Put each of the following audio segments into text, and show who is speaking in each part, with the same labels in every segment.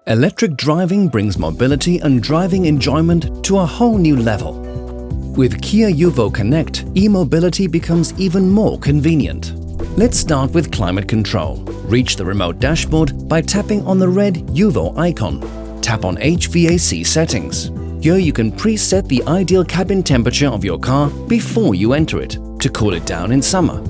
Speaker 1: Electric driving brings mobility and driving enjoyment to a whole new level. With Kia UVO Connect, e-mobility becomes even more convenient. Let's start with climate control. Reach the remote dashboard by tapping on the red UVO icon. Tap on HVAC settings. Here you can preset the ideal cabin temperature of your car before you enter it to cool it down in summer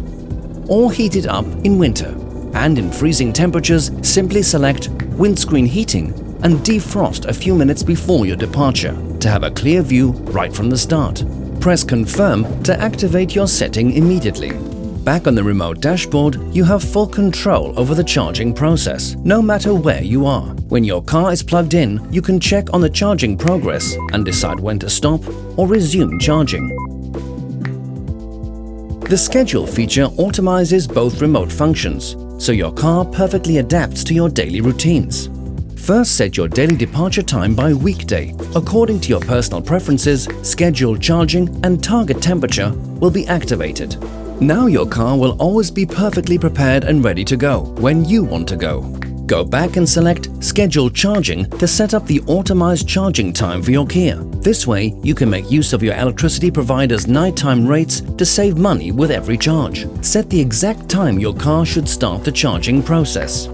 Speaker 1: or heat it up in winter. And in freezing temperatures, simply select windscreen heating and defrost a few minutes before your departure to have a clear view right from the start. Press Confirm to activate your setting immediately. Back on the remote dashboard, you have full control over the charging process, no matter where you are. When your car is plugged in, you can check on the charging progress and decide when to stop or resume charging. The Schedule feature automizes both remote functions, so your car perfectly adapts to your daily routines. First, set your daily departure time by weekday. According to your personal preferences, scheduled charging and target temperature will be activated. Now your car will always be perfectly prepared and ready to go when you want to go. Go back and select Scheduled Charging to set up the automized charging time for your Kia. This way, you can make use of your electricity provider's nighttime rates to save money with every charge. Set the exact time your car should start the charging process.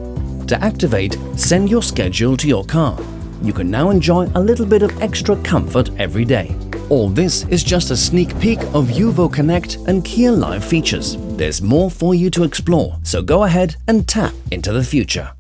Speaker 1: To activate, send your schedule to your car. You can now enjoy a little bit of extra comfort every day. All this is just a sneak peek of UVO Connect and Kia Live features. There's more for you to explore, so go ahead and tap into the future.